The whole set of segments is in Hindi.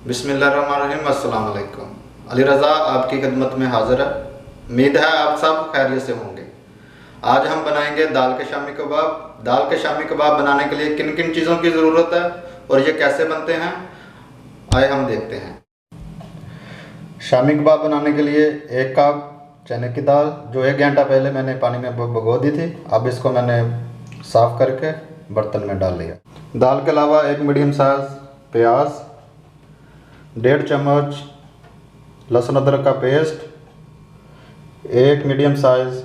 बिस्मिल्लाहिर्रहमानिर्रहीम। अस्सलाम वालेकुम। अली रज़ा आपकी खिदमत में हाज़िर है। उम्मीद है आप सब खैरियत से होंगे। आज हम बनाएंगे दाल के शामी कबाब। दाल के शामी कबाब बनाने के लिए किन किन चीज़ों की ज़रूरत है और ये कैसे बनते हैं, आए हम देखते हैं। शामी कबाब बनाने के लिए 1 कप चने की दाल, जो 1 घंटा पहले मैंने पानी में भिगो दी थी, अब इसको मैंने साफ़ करके बर्तन में डाल लिया। दाल के अलावा 1 मीडियम साइज़ प्याज, 1.5 चम्मच लहसुन अदरक का पेस्ट, 1 मीडियम साइज़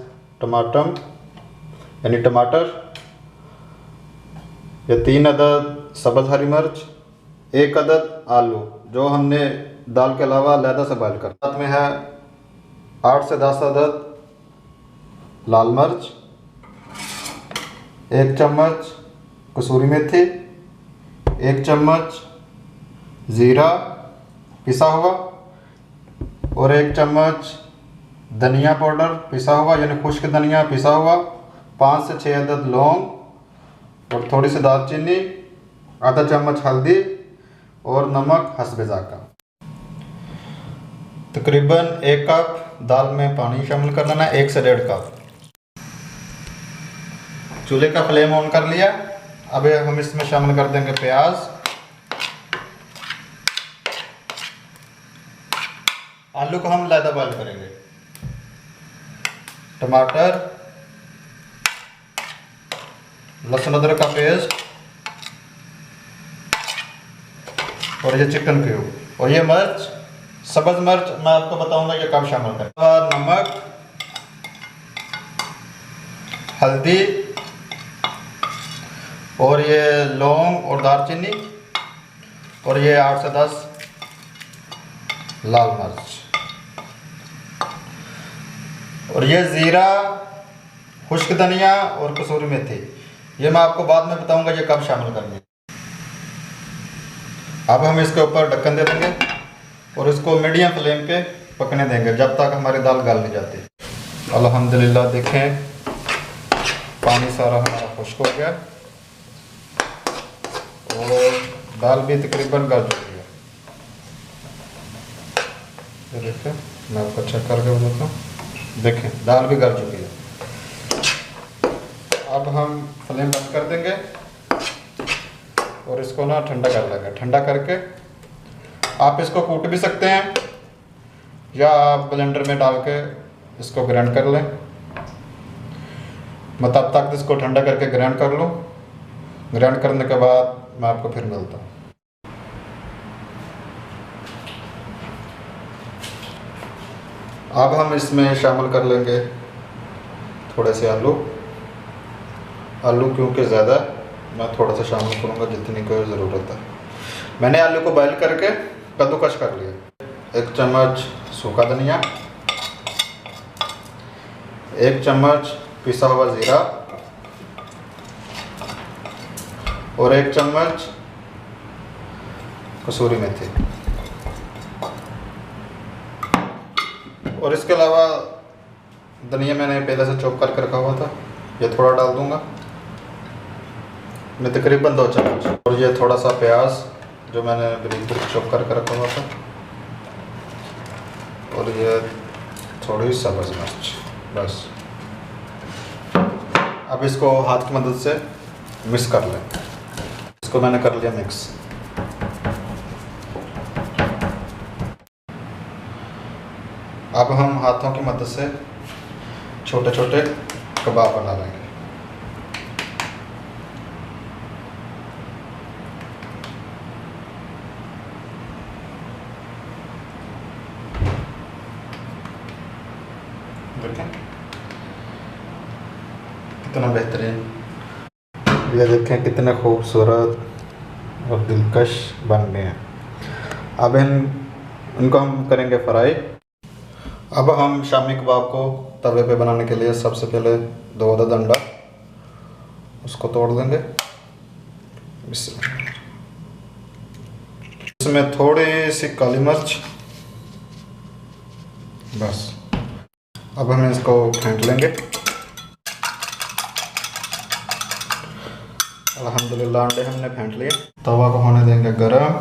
टमाटर यानी टमाटर, या 3 अदद सब्ज़ हरी मिर्च, 1 अदद आलू जो हमने दाल के अलावा अलहदा से बॉयल कर। साथ में है 8 से 10 अदद लाल मिर्च, 1 चम्मच कसूरी मेथी, 1 चम्मच ज़ीरा पिसा हुआ और 1 चम्मच धनिया पाउडर पिसा हुआ यानी खुश्क धनिया पिसा हुआ, 5 से 6 अदद लौंग और थोड़ी सी दालचीनी, आधा चम्मच हल्दी और नमक हस्ब ज़ायक़ा। तकरीबन 1 कप दाल में पानी शामिल कर लेना, 1 से 1.5 कप। चूल्हे का फ्लेम ऑन कर लिया। अब हम इसमें शामिल कर देंगे प्याज, आलू को हम अलहदा बॉयल करेंगे, टमाटर, लहसुन अदरक का पेस्ट और ये चिकन क्यूब और ये मिर्च, सब्ज़ मिर्च मैं आपको बताऊंगा ये कब शामिल करें। नमक, हल्दी और ये लौंग और दालचीनी और ये 8 से 10 लाल मिर्च और ये ज़ीरा, खुश्क धनिया और कसूरी मेथी, ये मैं आपको बाद में बताऊंगा ये कब शामिल करनी है। अब हम इसके ऊपर ढक्कन दे देंगे और इसको मीडियम फ्लेम पे पकने देंगे जब तक हमारी दाल गल नहीं जाती। अल्हम्दुलिल्लाह देखें पानी सारा हमारा खुश्क हो गया और दाल भी तकरीबन गल चुकी है। ये देखें, मैं आपको चेक करके बताता हूँ। देखें दाल भी गल चुकी है। अब हम फ्लेम बंद कर देंगे और इसको ना ठंडा कर लेंगे। ठंडा करके आप इसको कूट भी सकते हैं या आप ब्लेंडर में डाल के इसको ग्राइंड कर लें। मैं तब तक इसको ठंडा करके ग्राइंड कर लूँ। ग्राइंड करने के बाद मैं आपको फिर मिलता हूँ। अब हम इसमें शामिल कर लेंगे थोड़े से आलू। आलू क्योंकि ज़्यादा मैं थोड़ा सा शामिल करूँगा जितनी कोई ज़रूरत है। मैंने आलू को बॉयल करके कद्दूकस कर लिया। 1 चम्मच सूखा धनिया, 1 चम्मच पिसा हुआ ज़ीरा और 1 चम्मच कसूरी मेथी और इसके अलावा धनिया मैंने पहले से चॉप करके रखा हुआ था, ये थोड़ा डाल दूंगा मैं, तकरीबन 2 चम्मच। और ये थोड़ा सा प्याज जो मैंने बारीक चॉप करके रखा हुआ था और ये थोड़ी सब्ज़ मिर्च, बस। अब इसको हाथ की मदद से मिक्स कर लें। इसको मैंने कर लिया मिक्स। अब हम हाथों की मदद से छोटे छोटे कबाब बना लेंगे। देखें कितना बेहतरीन, ये देखें कितने खूबसूरत और दिलकश बन गए हैं। अब इनको हम करेंगे फ्राई। अब हम शामी कबाब को तवे पे बनाने के लिए सबसे पहले 2 अदद अंडा उसको तोड़ देंगे। इसमें थोड़ी सी काली मिर्च, बस। अब हम इसको फेंट लेंगे। अल्हम्दुलिल्लाह अंडे हमने फेंट लिए। तवा को होने देंगे गरम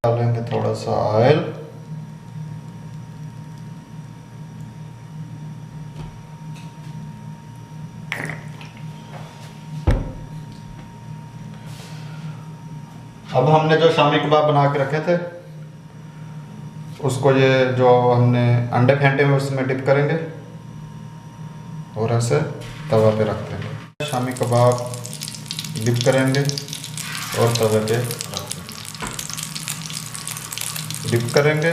डालेंगे थोड़ा सा ऑयल। अब हमने जो शामी कबाब बना के रखे थे उसको ये जो हमने अंडे फेंटे हुए उसमें डिप करेंगे और ऐसे तवा पे रख देंगे। शामी कबाब डिप करेंगे और तवे पे रख देंगे, डिप करेंगे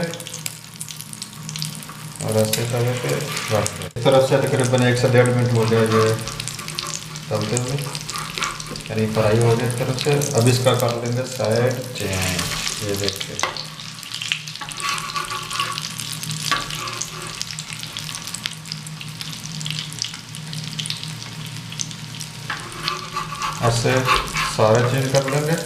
और ऐसे तवे पे रख देंगे। इस तरफ से तकरीबन 1 से 1.5 मिनट हो गया ये तलते हुए, यानी फ्राई हो गया इस तरफ से। अब इसका कर देंगे साइड चेंज। ये देखिए ऐसे सारे चेंज कर लेंगे।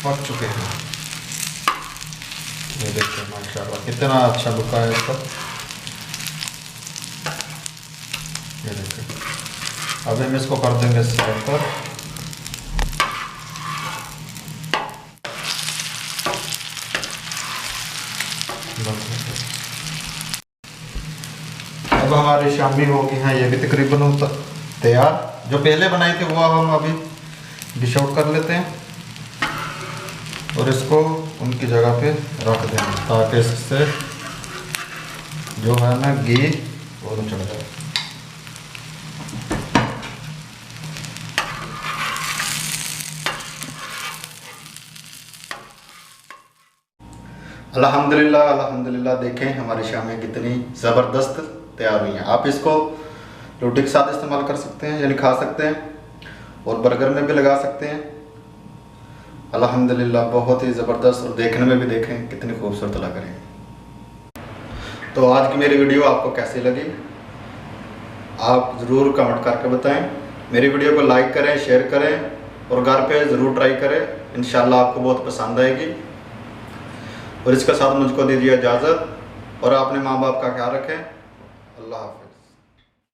पक चुके हैं। ये देखिए माशाल्लाह कितना अच्छा लुक है इसका। ये देखिए अब हम इसको कर देंगे साइड पर। अब हमारी शामी हो गई हैं, ये भी तकरीबन तैयार। जो पहले बनाई थी वो हम अभी डिश आउट कर लेते हैं और इसको उनकी जगह पे रख देंगे ताकि इससे जो है ना घी वो तो चढ़ जाए। अल्हम्दुलिल्लाह अल्हम्दुलिल्लाह, देखें हमारी शामें कितनी ज़बरदस्त तैयार हुई हैं। आप इसको रोटी के साथ इस्तेमाल कर सकते हैं, यानी खा सकते हैं और बर्गर में भी लगा सकते हैं। अल्हम्दुलिल्लाह बहुत ही ज़बरदस्त, और देखने में भी देखें कितनी खूबसूरत लग रही है। तो आज की मेरी वीडियो आपको कैसी लगी आप ज़रूर कमेंट करके बताएं। मेरी वीडियो को लाइक करें, शेयर करें और घर पे ज़रूर ट्राई करें, इंशाल्लाह आपको बहुत पसंद आएगी। और इसके साथ मुझको दीजिए इजाज़त और अपने माँ बाप का ख्याल रखें। अल्लाह हाफ़िज़।